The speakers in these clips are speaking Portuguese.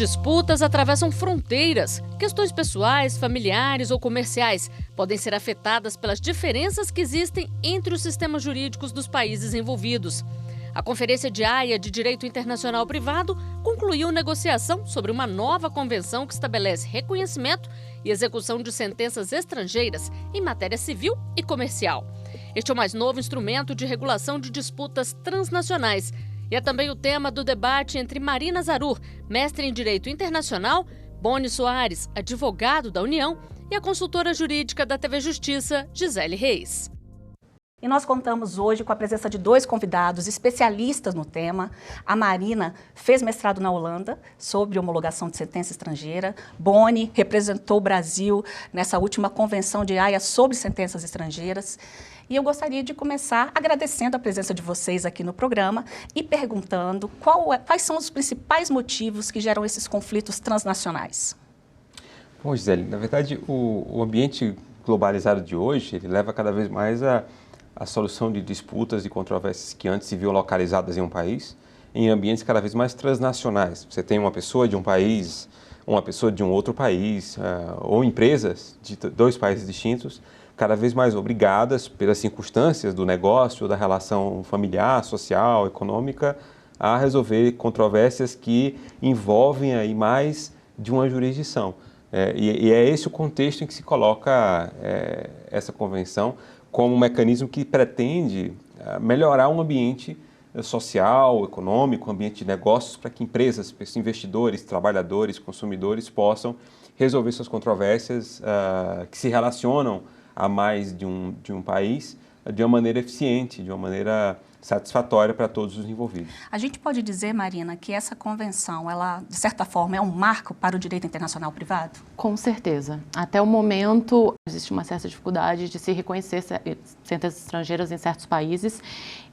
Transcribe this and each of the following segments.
disputas atravessam fronteiras. Questões pessoais, familiares ou comerciais podem ser afetadas pelas diferenças que existem entre os sistemas jurídicos dos países envolvidos. A Conferência de Haia de Direito Internacional Privado concluiu negociação sobre uma nova convenção que estabelece reconhecimento e execução de sentenças estrangeiras em matéria civil e comercial. Este é o mais novo instrumento de regulação de disputas transnacionais e é também o tema do debate entre Marina Zarur, mestre em Direito Internacional, Boni Soares, advogado da União, e a consultora jurídica da TV Justiça, Gisele Reis. E nós contamos hoje com a presença de dois convidados especialistas no tema. A Marina fez mestrado na Holanda sobre homologação de sentença estrangeira. Boni representou o Brasil nessa última convenção de Haia sobre sentenças estrangeiras. E eu gostaria de começar agradecendo a presença de vocês aqui no programa e perguntando quais são os principais motivos que geram esses conflitos transnacionais. Bom, Gisele, na verdade o ambiente globalizado de hoje, ele leva cada vez mais a solução de disputas e controvérsias que antes se viam localizadas em um país, em ambientes cada vez mais transnacionais. Você tem uma pessoa de um país, uma pessoa de um outro país, ou empresas de dois países distintos, cada vez mais obrigadas pelas circunstâncias do negócio, da relação familiar, social, econômica, a resolver controvérsias que envolvem aí mais de uma jurisdição. E é esse o contexto em que se coloca essa convenção, como um mecanismo que pretende melhorar um ambiente social, econômico, um ambiente de negócios, para que empresas, investidores, trabalhadores, consumidores possam resolver suas controvérsias que se relacionam a mais de um país de uma maneira eficiente, de uma maneira satisfatória para todos os envolvidos. A gente pode dizer, Marina, que essa convenção, ela, de certa forma, é um marco para o direito internacional privado? Com certeza. Até o momento, existe uma certa dificuldade de se reconhecer sentenças estrangeiras em certos países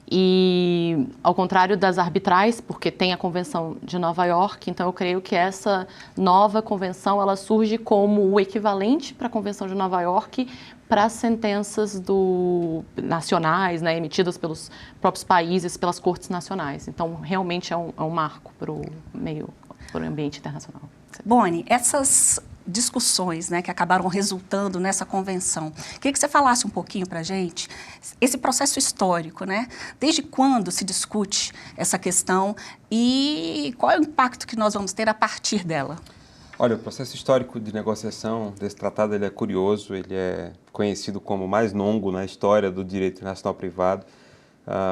e, ao contrário das arbitrais, porque tem a Convenção de Nova York, então eu creio que essa nova convenção, ela surge como o equivalente para a Convenção de Nova York para as sentenças nacionais, né, emitidas pelos próprios países, pelas cortes nacionais. Então, realmente é um marco para o ambiente internacional. Boni, essas discussões, né, que acabaram resultando nessa convenção, queria que você falasse um pouquinho para a gente, esse processo histórico, né? Desde quando se discute essa questão e qual é o impacto que nós vamos ter a partir dela? Olha, o processo histórico de negociação desse tratado ele é curioso, ele é conhecido como o mais longo na história do direito internacional privado.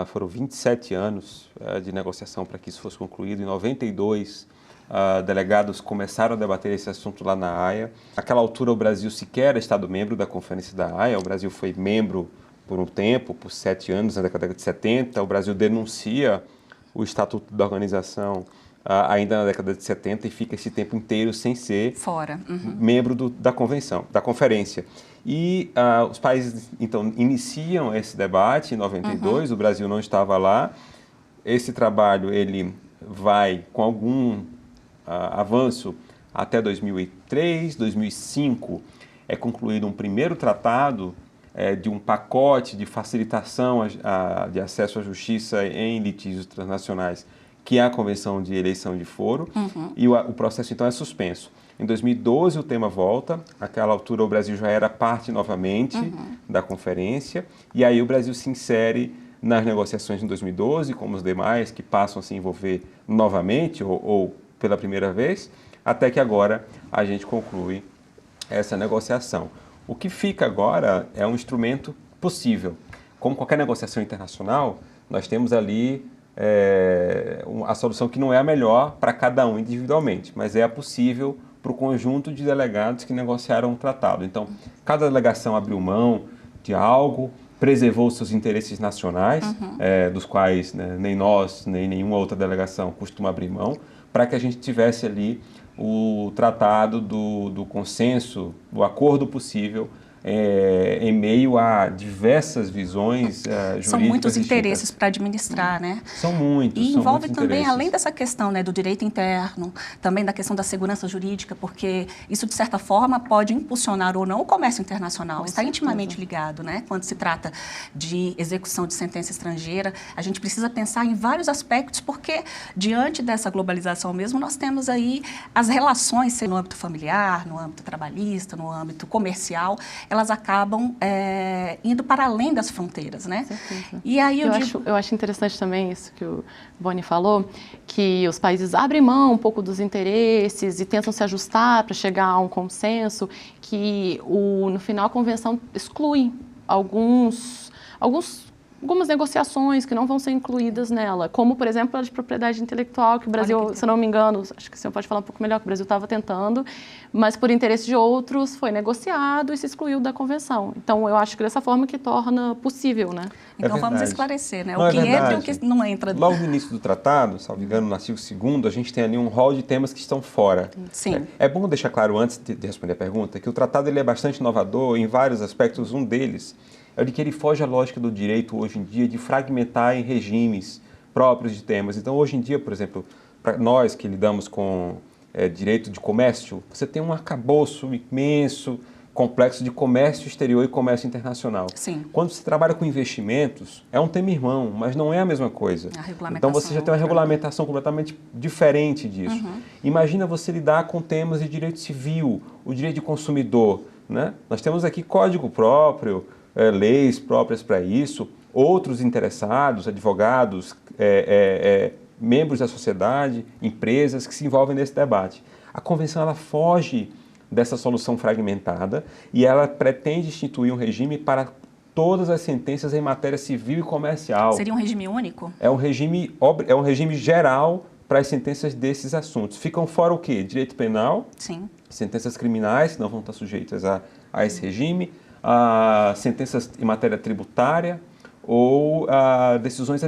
Foram 27 anos de negociação para que isso fosse concluído. Em 92, delegados começaram a debater esse assunto lá na Haia. Naquela altura, o Brasil sequer era Estado-membro da Conferência da Haia. O Brasil foi membro por um tempo, por 7 anos, na década de 70. O Brasil denuncia o Estatuto da Organização ainda na década de 70 e fica esse tempo inteiro sem ser membro da convenção, da conferência. E os países, então, iniciam esse debate em 92, o Brasil não estava lá. Esse trabalho, ele vai com algum avanço até 2003, 2005, é concluído um primeiro tratado de um pacote de facilitação de acesso à justiça em litígios transnacionais, que é a Convenção de Eleição de Foro, e o processo, então, é suspenso. Em 2012, o tema volta. Naquela altura, o Brasil já era parte novamente da conferência, e aí o Brasil se insere nas negociações em 2012, como os demais, que passam a se envolver novamente, ou pela primeira vez, até que agora a gente conclui essa negociação. O que fica agora é um instrumento possível. Como qualquer negociação internacional, nós temos ali a solução que não é a melhor para cada um individualmente, mas é a possível para o conjunto de delegados que negociaram o tratado. Então, cada delegação abriu mão de algo, preservou seus interesses nacionais, dos quais, né, nem nós, nem nenhuma outra delegação costuma abrir mão, para que a gente tivesse ali o tratado do consenso, do acordo possível em meio a diversas visões jurídicas. São muitos distintas. interesses para administrar, né? São muitos. E são envolve muitos também, interesses. além dessa questão, né, do direito interno, também da questão da segurança jurídica, porque isso, de certa forma, pode impulsionar ou não o comércio internacional. Está intimamente ligado, né? Quando se trata de execução de sentença estrangeira, a gente precisa pensar em vários aspectos, porque, diante dessa globalização mesmo, nós temos aí as relações no âmbito familiar, no âmbito trabalhista, no âmbito comercial, elas acabam indo para além das fronteiras, né? Certeza. E aí eu acho interessante também isso que o Boni falou, que os países abrem mão um pouco dos interesses e tentam se ajustar para chegar a um consenso, que no final a convenção exclui algumas negociações que não vão ser incluídas nela, como, por exemplo, a de propriedade intelectual, que o Brasil, se não me engano, acho que o senhor pode falar um pouco melhor, que o Brasil estava tentando, mas por interesse de outros foi negociado e se excluiu da convenção. Então, eu acho que dessa forma que torna possível, né? Então, vamos esclarecer, né? Não, o que entra e o que não entra. Logo no início do tratado, salvo engano, no artigo 2º, a gente tem ali um rol de temas que estão fora. Sim. É bom deixar claro, antes de responder a pergunta, que o tratado ele é bastante inovador em vários aspectos. Um deles é o de que ele foge à lógica do direito hoje em dia de fragmentar em regimes próprios de temas. Então, hoje em dia, por exemplo, para nós que lidamos com direito de comércio, você tem um arcabouço imenso, complexo de comércio exterior e comércio internacional. Sim. Quando você trabalha com investimentos, é um tema irmão, mas não é a mesma coisa. A regulamentação, então você já tem uma regulamentação completamente diferente disso. Uhum. Imagina você lidar com temas de direito civil, o direito de consumidor, né? Nós temos aqui código próprio, leis próprias para isso, outros interessados, advogados, membros da sociedade, empresas que se envolvem nesse debate. A convenção ela foge dessa solução fragmentada e ela pretende instituir um regime para todas as sentenças em matéria civil e comercial. Seria um regime único? É um regime geral para as sentenças desses assuntos. Ficam fora o quê? Direito penal, Sim. sentenças criminais, que não vão estar sujeitas a esse regime, sentenças em matéria tributária ou decisões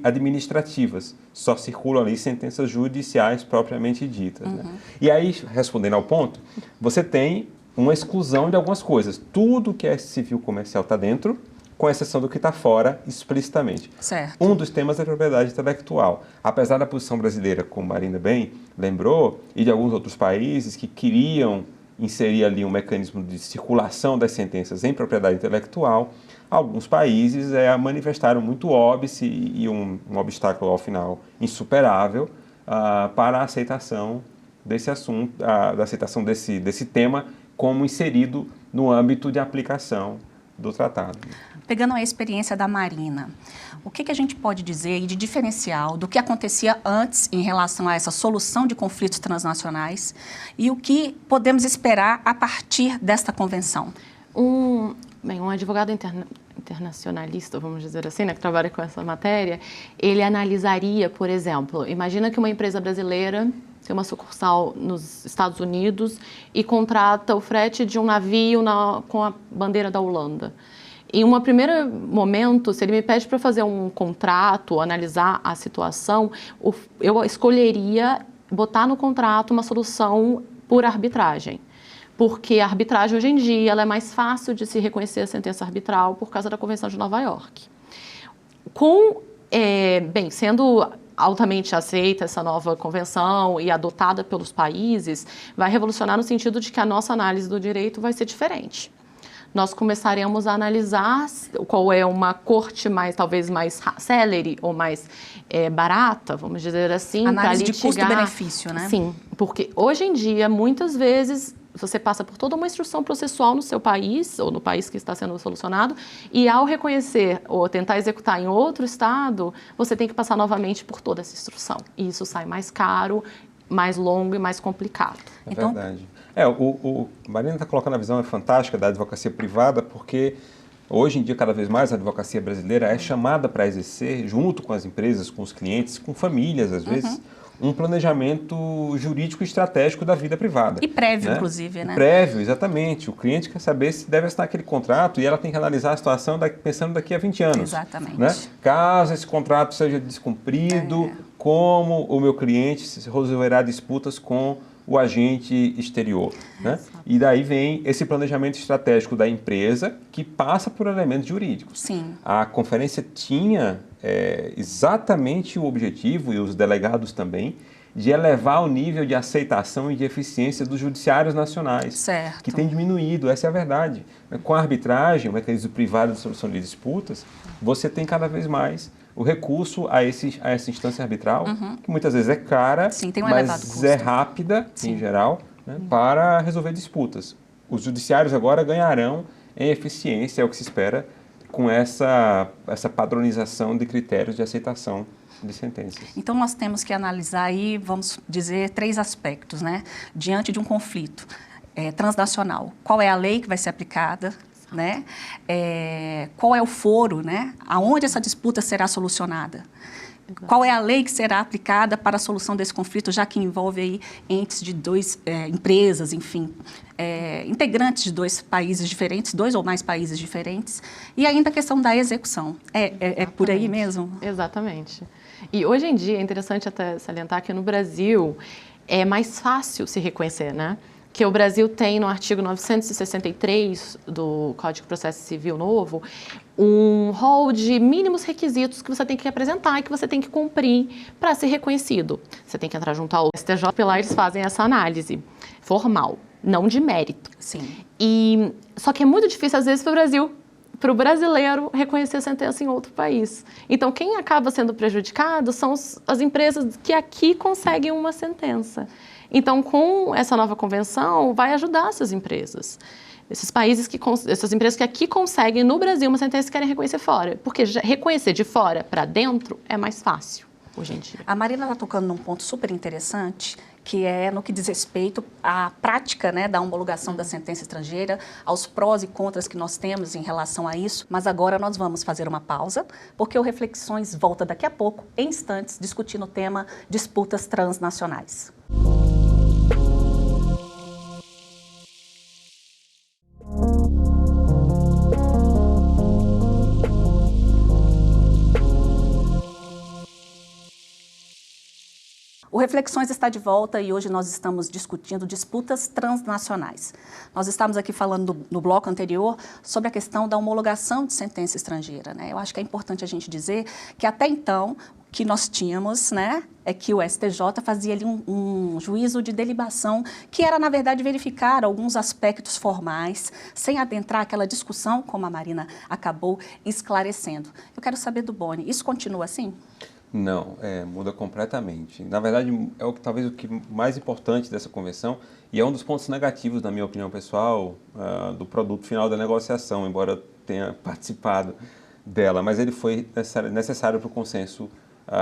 administrativas. Só circulam ali sentenças judiciais propriamente ditas. Né? E aí, respondendo ao ponto, você tem uma exclusão de algumas coisas. Tudo que é civil comercial está dentro, com exceção do que está fora explicitamente. Certo. Um dos temas é a propriedade intelectual. Apesar da posição brasileira, como Marina bem lembrou, e de alguns outros países que queriam inserir ali um mecanismo de circulação das sentenças em propriedade intelectual, alguns países manifestaram muito óbice e um obstáculo, ao final, insuperável para a aceitação desse assunto, da aceitação desse tema como inserido no âmbito de aplicação do tratado. Pegando a experiência da Marina, o que a gente pode dizer de diferencial do que acontecia antes em relação a essa solução de conflitos transnacionais e o que podemos esperar a partir desta convenção? Um advogado internacionalista, vamos dizer assim, né, que trabalha com essa matéria, ele analisaria, por exemplo, imagina que uma empresa brasileira tem uma sucursal nos Estados Unidos e contrata o frete de um navio com a bandeira da Holanda. Em um primeiro momento, se ele me pede para fazer um contrato, analisar a situação, eu escolheria botar no contrato uma solução por arbitragem. Porque a arbitragem, hoje em dia, ela é mais fácil de se reconhecer a sentença arbitral por causa da Convenção de Nova York. Sendo altamente aceita essa nova convenção e adotada pelos países, vai revolucionar no sentido de que a nossa análise do direito vai ser diferente. Nós começaremos a analisar qual é uma corte talvez mais célere ou mais barata, vamos dizer assim. Análise de custo-benefício, né? Sim, porque hoje em dia, muitas vezes, você passa por toda uma instrução processual no seu país, ou no país que está sendo solucionado, e ao reconhecer ou tentar executar em outro estado, você tem que passar novamente por toda essa instrução. E isso sai mais caro, mais longo e mais complicado. É verdade. O Marina está colocando a visão fantástica da advocacia privada, porque hoje em dia, cada vez mais, a advocacia brasileira é chamada para exercer, junto com as empresas, com os clientes, com famílias, às vezes, um planejamento jurídico e estratégico da vida privada. E prévio, né? Inclusive, né? Prévio, exatamente. O cliente quer saber se deve assinar aquele contrato e ela tem que analisar a situação pensando daqui a 20 anos. Exatamente. Né? Caso esse contrato seja descumprido, como o meu cliente resolverá disputas com o agente exterior, né? E daí vem esse planejamento estratégico da empresa que passa por elementos jurídicos. Sim. A conferência tinha exatamente o objetivo, e os delegados também, de elevar o nível de aceitação e de eficiência dos judiciários nacionais, Certo. que tem diminuído, essa é a verdade. Com a arbitragem, o mecanismo privado de solução de disputas, você tem cada vez mais o recurso a essa instância arbitral, que muitas vezes é cara, Sim, tem um elevado mas custo. é rápida, Sim. em geral, né, para resolver disputas. Os judiciários agora ganharão em eficiência, é o que se espera, com essa padronização de critérios de aceitação de sentenças. Então, nós temos que analisar aí, vamos dizer, 3 aspectos, né? Diante de um conflito transnacional. Qual é a lei que vai ser aplicada, né? Qual é o foro, né? Aonde essa disputa será solucionada? Qual é a lei que será aplicada para a solução desse conflito, já que envolve aí entes de 2 empresas, enfim, integrantes de 2 países diferentes, 2 ou mais países diferentes, e ainda a questão da execução. É por aí mesmo? Exatamente. E hoje em dia é interessante até salientar que no Brasil é mais fácil se reconhecer, né? Que o Brasil tem no artigo 963 do Código de Processo Civil novo um rol de mínimos requisitos que você tem que apresentar e que você tem que cumprir para ser reconhecido. Você tem que entrar junto ao STJ, lá eles fazem essa análise formal, não de mérito. Sim. Só que é muito difícil, às vezes, para o brasileiro reconhecer a sentença em outro país. Então, quem acaba sendo prejudicado são as empresas que aqui conseguem uma sentença. Então, com essa nova convenção, vai ajudar essas empresas. Essas empresas que aqui conseguem, no Brasil, uma sentença e querem reconhecer fora. Porque reconhecer de fora para dentro é mais fácil, hoje em dia. A Marina está tocando num ponto super interessante, que é no que diz respeito à prática, né, da homologação da sentença estrangeira, aos prós e contras que nós temos em relação a isso. Mas agora nós vamos fazer uma pausa, porque o Reflexões volta daqui a pouco, em instantes, discutindo o tema disputas transnacionais. O Reflexões está de volta e hoje nós estamos discutindo disputas transnacionais. Nós estávamos aqui falando no bloco anterior sobre a questão da homologação de sentença estrangeira, né? Eu acho que é importante a gente dizer que até então o que nós tínhamos, né, é que o STJ fazia ali um juízo de delibação que era, na verdade, verificar alguns aspectos formais, sem adentrar aquela discussão, como a Marina acabou esclarecendo. Eu quero saber do Boni, isso continua assim? Não, muda completamente. Na verdade, talvez o que mais importante dessa convenção, e é um dos pontos negativos, na minha opinião pessoal, do produto final da negociação, embora eu tenha participado dela, mas ele foi necessário para o consenso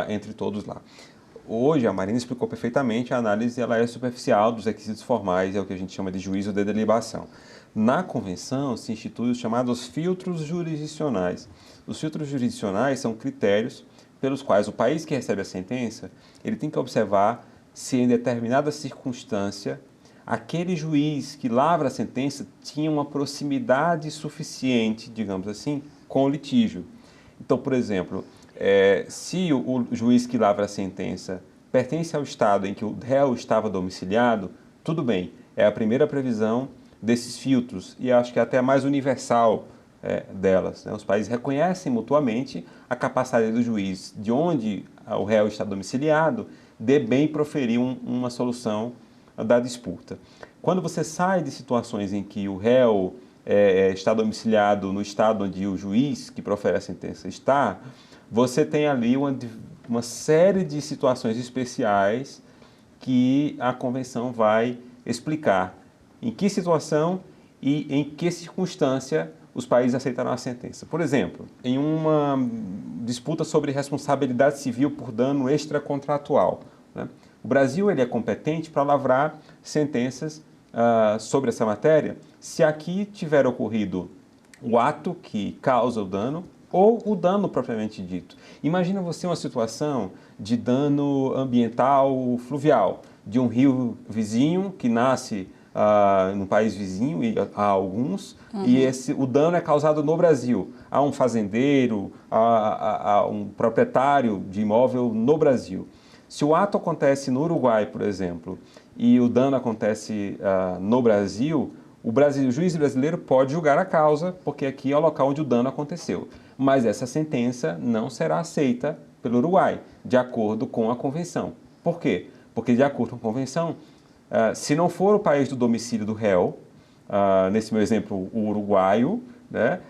entre todos lá. Hoje, a Marina explicou perfeitamente, a análise ela é superficial dos requisitos formais, é o que a gente chama de juízo de delibação. Na convenção, se instituem os chamados filtros jurisdicionais. Os filtros jurisdicionais são critérios pelos quais o país que recebe a sentença, ele tem que observar se em determinada circunstância aquele juiz que lavra a sentença tinha uma proximidade suficiente, digamos assim, com o litígio. Então, por exemplo, se o juiz que lavra a sentença pertence ao estado em que o réu estava domiciliado, tudo bem, é a primeira previsão desses filtros e acho que é até a mais universal delas, né? Os países reconhecem mutuamente a capacidade do juiz de onde o réu está domiciliado de bem proferir uma solução da disputa. Quando você sai de situações em que o réu está domiciliado no estado onde o juiz que profere a sentença está, você tem ali uma série de situações especiais que a convenção vai explicar em que situação e em que circunstância os países aceitaram a sentença. Por exemplo, em uma disputa sobre responsabilidade civil por dano extracontratual, né? O Brasil ele é competente para lavrar sentenças sobre essa matéria se aqui tiver ocorrido o ato que causa o dano ou o dano propriamente dito. Imagina você uma situação de dano ambiental fluvial, de um rio vizinho que nasce num país vizinho, e há alguns, e o dano é causado no Brasil. Há um fazendeiro, há um proprietário de imóvel no Brasil. Se o ato acontece no Uruguai, por exemplo, e o dano acontece no Brasil, o juiz brasileiro pode julgar a causa, porque aqui é o local onde o dano aconteceu. Mas essa sentença não será aceita pelo Uruguai, de acordo com a convenção. Por quê? Porque, de acordo com a convenção, se não for o país do domicílio do réu, nesse meu exemplo, o uruguaio, né,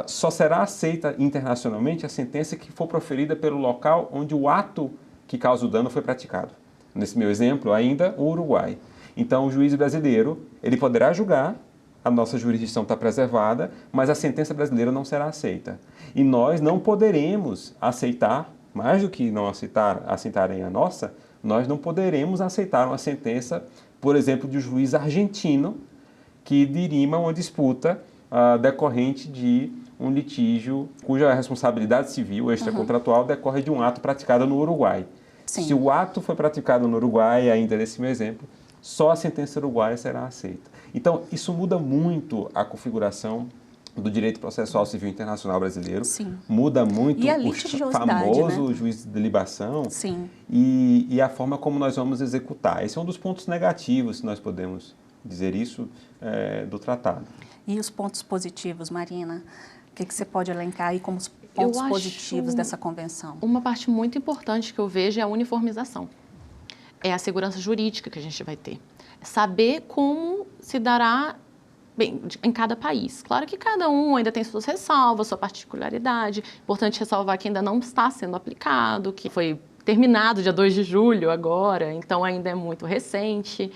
só será aceita internacionalmente a sentença que for proferida pelo local onde o ato que causa o dano foi praticado. Nesse meu exemplo, ainda o Uruguai. Então, o juiz brasileiro, ele poderá julgar, a nossa jurisdição está preservada, mas a sentença brasileira não será aceita. E nós não poderemos aceitar, mais do que não aceitarem a nossa, nós não poderemos aceitar uma sentença, por exemplo, de um juiz argentino que dirima uma disputa decorrente de um litígio cuja responsabilidade civil extracontratual decorre de um ato praticado no Uruguai. Sim. Se o ato foi praticado no Uruguai, ainda nesse meu exemplo, só a sentença uruguaia será aceita. Então, isso muda muito a configuração do direito processual civil internacional brasileiro. Sim. Muda muito E a o litigiosidade, famoso né? juiz de libação. Sim. E a forma como nós vamos executar. Esse é um dos pontos negativos, se nós podemos dizer isso, do tratado. E os pontos positivos, Marina? O que você pode elencar aí como os pontos positivos dessa convenção? Uma parte muito importante que eu vejo é a uniformização. É a segurança jurídica que a gente vai ter. Saber como se dará bem, em cada país. Claro que cada um ainda tem suas ressalvas, sua particularidade. Importante ressalvar que ainda não está sendo aplicado, que foi terminado dia 2 de julho agora, então ainda é muito recente.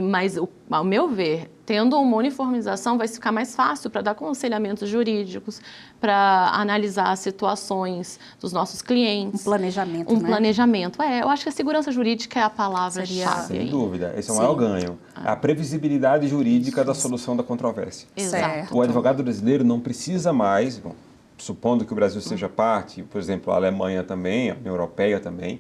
Mas, ao meu ver, tendo uma uniformização, vai ficar mais fácil para dar aconselhamentos jurídicos, para analisar as situações dos nossos clientes. Um planejamento, né? Planejamento. Eu acho que a segurança jurídica é a palavra-chave. Sem dúvida, esse é o maior ganho. A previsibilidade jurídica da solução da controvérsia. Exato. O advogado brasileiro não precisa mais, supondo que o Brasil seja parte, por exemplo, a Alemanha também, a União Europeia também,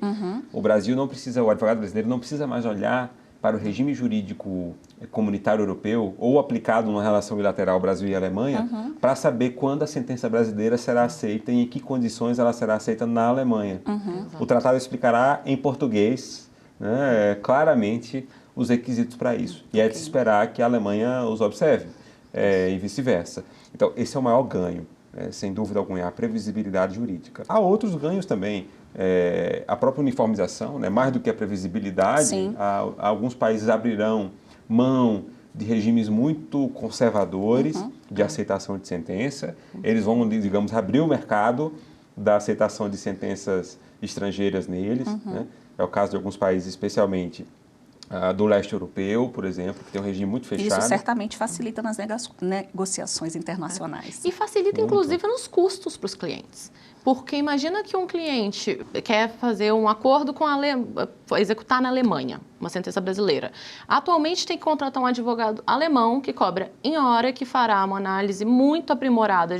o advogado brasileiro não precisa mais olhar para o regime jurídico comunitário europeu ou aplicado numa relação bilateral Brasil e Alemanha para saber quando a sentença brasileira será aceita e em que condições ela será aceita na Alemanha. O tratado explicará em português, né, claramente os requisitos para isso. E é de se esperar que a Alemanha os observe e vice-versa. Então, esse é o maior ganho, sem dúvida alguma, a previsibilidade jurídica. Há outros ganhos também. A própria uniformização, né, mais do que a previsibilidade, alguns países abrirão mão de regimes muito conservadores de aceitação de sentença. Eles vão, digamos, abrir o mercado da aceitação de sentenças estrangeiras neles. Né? É o caso de alguns países, especialmente do leste europeu, por exemplo, que tem um regime muito fechado. Isso certamente facilita nas negociações internacionais. E facilita, inclusive, nos custos para os clientes. Porque imagina que um cliente quer fazer um acordo com executar na Alemanha, uma sentença brasileira. Atualmente tem que contratar um advogado alemão que cobra em hora, que fará uma análise muito aprimorada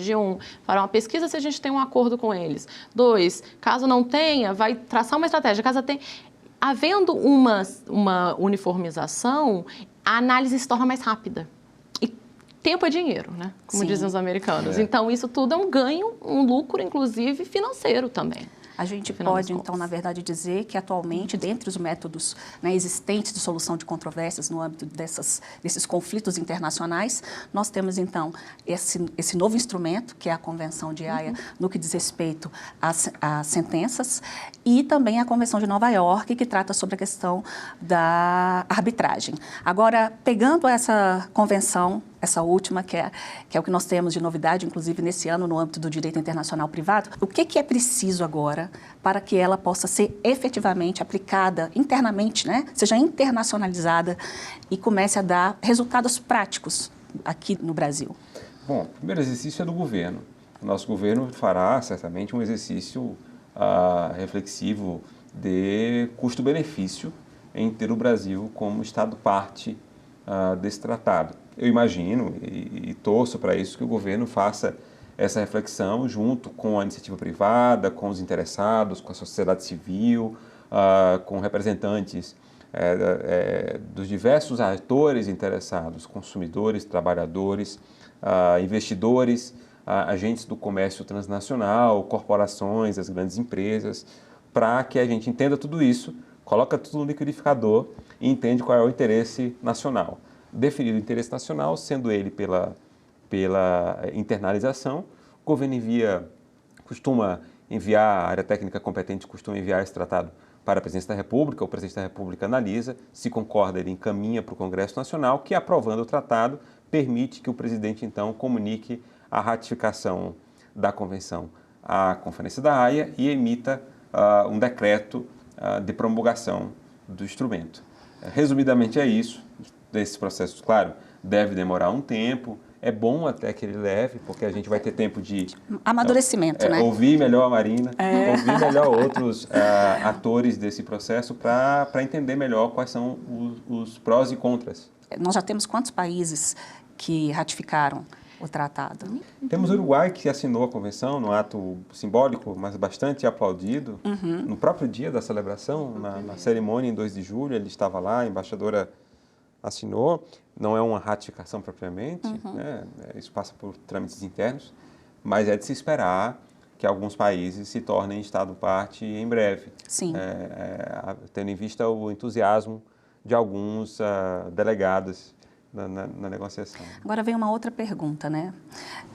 fará uma pesquisa se a gente tem um acordo com eles. 2, caso não tenha, vai traçar uma estratégia. Caso tenha, havendo uma uniformização, a análise se torna mais rápida. Tempo é dinheiro, né? Como dizem os americanos. Então, isso tudo é um ganho, um lucro, inclusive, financeiro também. A gente pode, então, na verdade, dizer que, atualmente, dentre os métodos existentes de solução de controvérsias no âmbito desses conflitos internacionais, nós temos, então, esse novo instrumento, que é a Convenção de Haia, no que diz respeito às sentenças, e também a Convenção de Nova York, que trata sobre a questão da arbitragem. Agora, pegando essa convenção, essa última, que é o que nós temos de novidade, inclusive nesse ano, no âmbito do direito internacional privado, o que é preciso agora para que ela possa ser efetivamente aplicada internamente, né? Seja internacionalizada e comece a dar resultados práticos aqui no Brasil? Bom, o primeiro exercício é do governo. O nosso governo fará, certamente, um exercício reflexivo de custo-benefício em ter o Brasil como Estado parte desse tratado. Eu imagino e torço para isso que o governo faça essa reflexão junto com a iniciativa privada, com os interessados, com a sociedade civil, com representantes dos diversos atores interessados, consumidores, trabalhadores, investidores, agentes do comércio transnacional, corporações, as grandes empresas, para que a gente entenda tudo isso, coloca tudo no liquidificador e entende qual é o interesse nacional. Definido o interesse nacional, sendo ele pela internalização, o governo costuma enviar, a área técnica competente costuma enviar esse tratado para a Presidência da República, o Presidente da República analisa, se concorda, ele encaminha para o Congresso Nacional, que aprovando o tratado, permite que o Presidente, então, comunique a ratificação da Convenção à Conferência da Haia e emita um decreto de promulgação do instrumento. Resumidamente é isso. Esses processos, claro, deve demorar um tempo. É bom até que ele leve, porque a gente vai ter tempo de... Amadurecimento, né? Ouvir melhor a Marina, ouvir melhor outros atores desse processo para entender melhor quais são os prós e contras. Nós já temos quantos países que ratificaram o tratado? Temos o Uruguai, que assinou a convenção num ato simbólico, mas bastante aplaudido. No próprio dia da celebração, na cerimônia em 2 de julho, ele estava lá, a embaixadora assinou. Não é uma ratificação propriamente, né? Isso passa por trâmites internos, mas é de se esperar que alguns países se tornem Estado-parte em breve. Sim. Tendo em vista o entusiasmo de alguns delegados na negociação. Agora vem uma outra pergunta, né?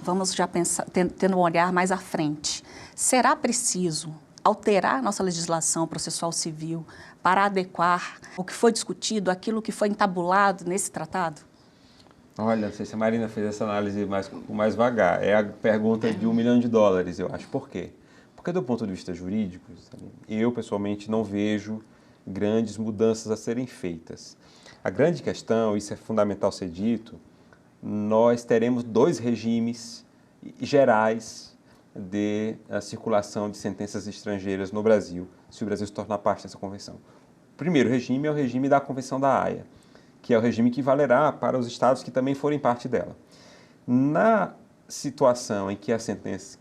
Vamos já pensar, tendo um olhar mais à frente. Será preciso alterar nossa legislação processual civil para adequar o que foi discutido àquilo que foi entabulado nesse tratado? Olha, não sei se a Marina fez essa análise mais vagar. É a pergunta de $1 milhão, eu acho. Por quê? Porque do ponto de vista jurídico, eu pessoalmente não vejo grandes mudanças a serem feitas. A grande questão, isso é fundamental ser dito, nós teremos 2 regimes gerais de circulação de sentenças estrangeiras no Brasil, se o Brasil se tornar parte dessa convenção. O primeiro regime é o regime da Convenção da Haia, que é o regime que valerá para os estados que também forem parte dela. Na situação em que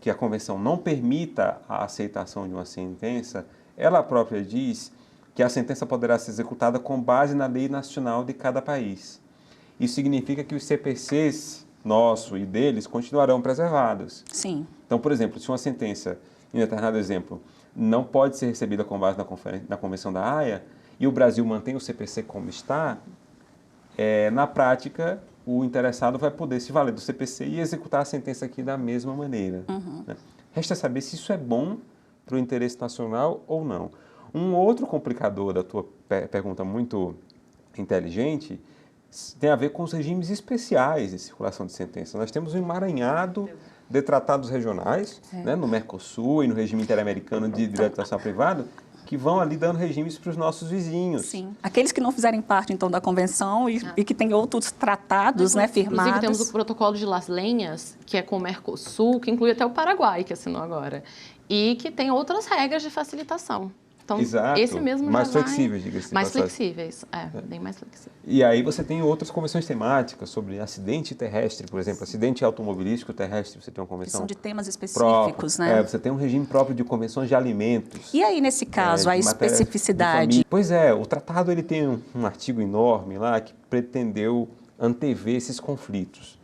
a convenção não permita a aceitação de uma sentença, ela própria diz que a sentença poderá ser executada com base na lei nacional de cada país. Isso significa que os CPCs nosso e deles continuarão preservados. Sim. Então, por exemplo, se uma sentença, em determinado exemplo, não pode ser recebida com base na Convenção da Haia e o Brasil mantém o CPC como está, na prática, o interessado vai poder se valer do CPC e executar a sentença aqui da mesma maneira. Né? Resta saber se isso é bom para o interesse nacional ou não. Um outro complicador da tua pergunta muito inteligente tem a ver com os regimes especiais de circulação de sentença. Nós temos um emaranhado de tratados regionais, né, no Mercosul e no regime interamericano de direito nacional privado, que vão ali dando regimes para os nossos vizinhos. Sim. Aqueles que não fizerem parte, então, da convenção e que têm outros tratados, né, firmados. Inclusive, temos o protocolo de Las Lenhas, que é com o Mercosul, que inclui até o Paraguai, que assinou agora, e que tem outras regras de facilitação. Então, exato. Esse mesmo mais já flexíveis, diga-se de mais passagem. flexíveis, bem mais flexíveis. E aí você tem outras convenções temáticas sobre acidente terrestre, por exemplo, acidente automobilístico terrestre, você tem uma convenção... Que são de temas específicos, né? Você tem um regime próprio de convenções de alimentos. E aí, nesse caso, a especificidade? Pois é, o tratado ele tem um artigo enorme lá que pretendeu antever esses conflitos.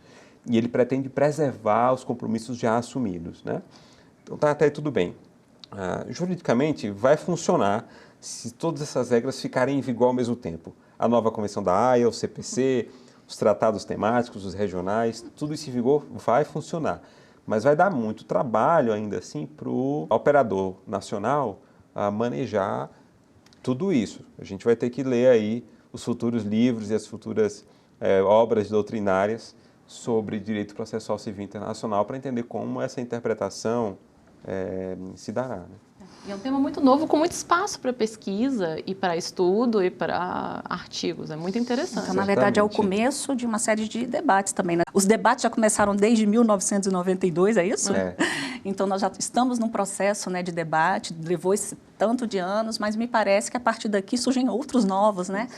E ele pretende preservar os compromissos já assumidos, né? Então tá até aí tudo bem. Juridicamente vai funcionar se todas essas regras ficarem em vigor ao mesmo tempo. A nova Convenção da Haia, o CPC, os tratados temáticos, os regionais, tudo isso em vigor vai funcionar. Mas vai dar muito trabalho ainda assim para o operador nacional manejar tudo isso. A gente vai ter que ler aí os futuros livros e as futuras obras doutrinárias sobre direito processual civil internacional para entender como essa interpretação se dará. Né? E é um tema muito novo, com muito espaço para pesquisa e para estudo e para artigos. É muito interessante. Então, na verdade, é o começo de uma série de debates também. Né? Os debates já começaram desde 1992, é isso? Então, nós já estamos num processo, né, de debate, levou esse tanto de anos, mas me parece que a partir daqui surgem outros novos, né,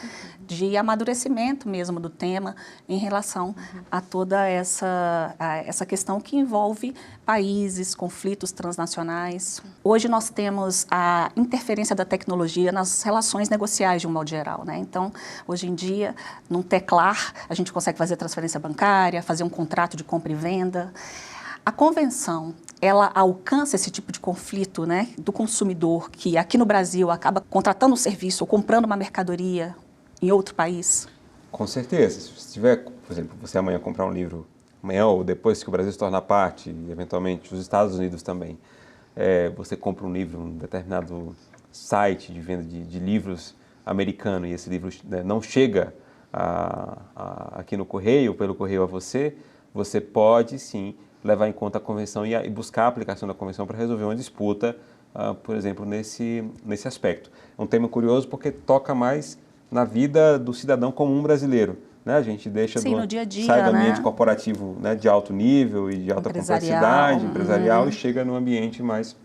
de amadurecimento mesmo do tema em relação a toda essa questão que envolve países, conflitos transnacionais. Hoje nós temos a interferência da tecnologia nas relações negociais de um modo geral, né? Então, hoje em dia, num teclar, a gente consegue fazer transferência bancária, fazer um contrato de compra e venda. A convenção, ela alcança esse tipo de conflito, né, do consumidor que aqui no Brasil acaba contratando um serviço ou comprando uma mercadoria em outro país? Com certeza. Se tiver, por exemplo, você amanhã comprar um livro, amanhã ou depois que o Brasil se tornar parte, e eventualmente os Estados Unidos também, você compra um livro, um determinado site de venda de livros americano e esse livro, né, não chega aqui no correio, pelo correio a você, você pode sim levar em conta a convenção e buscar a aplicação da convenção para resolver uma disputa, por exemplo, nesse aspecto. É um tema curioso porque toca mais na vida do cidadão comum brasileiro, né? A gente deixa no dia a dia, sai do ambiente né, corporativo, né, de alto nível e de alta complexidade, empresarial, e chega no ambiente mais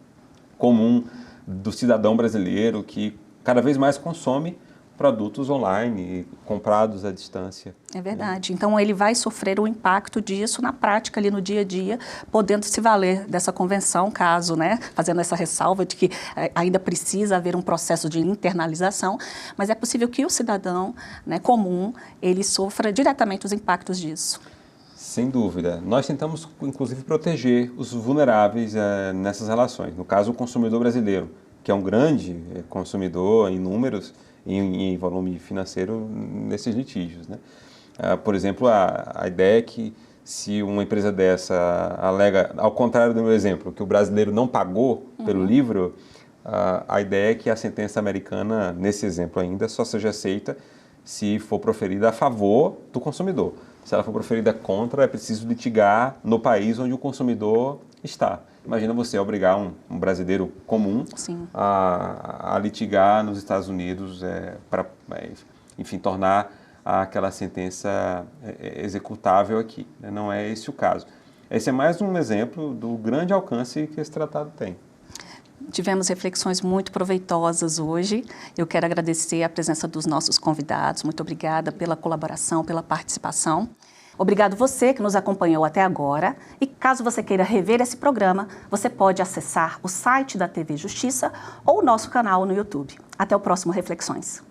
comum do cidadão brasileiro que cada vez mais consome produtos online, comprados à distância. É verdade. Então, ele vai sofrer o impacto disso na prática, ali no dia a dia, podendo se valer dessa convenção, caso, né, fazendo essa ressalva de que ainda precisa haver um processo de internalização, mas é possível que o cidadão, né, comum, ele sofra diretamente os impactos disso. Sem dúvida. Nós tentamos, inclusive, proteger os vulneráveis nessas relações. No caso, o consumidor brasileiro, que é um grande consumidor em números, em volume financeiro nesses litígios, né? Por exemplo, a ideia é que se uma empresa dessa alega, ao contrário do meu exemplo, que o brasileiro não pagou pelo livro, a ideia é que a sentença americana, nesse exemplo ainda, só seja aceita se for proferida a favor do consumidor. Se ela for proferida contra, é preciso litigar no país onde o consumidor está. Imagina você obrigar um brasileiro comum a litigar nos Estados Unidos para, enfim, tornar aquela sentença executável aqui. Não é esse o caso. Esse é mais um exemplo do grande alcance que esse tratado tem. Tivemos reflexões muito proveitosas hoje. Eu quero agradecer a presença dos nossos convidados. Muito obrigada pela colaboração, pela participação. Obrigado você que nos acompanhou até agora. E caso você queira rever esse programa, você pode acessar o site da TV Justiça ou o nosso canal no YouTube. Até o próximo Reflexões.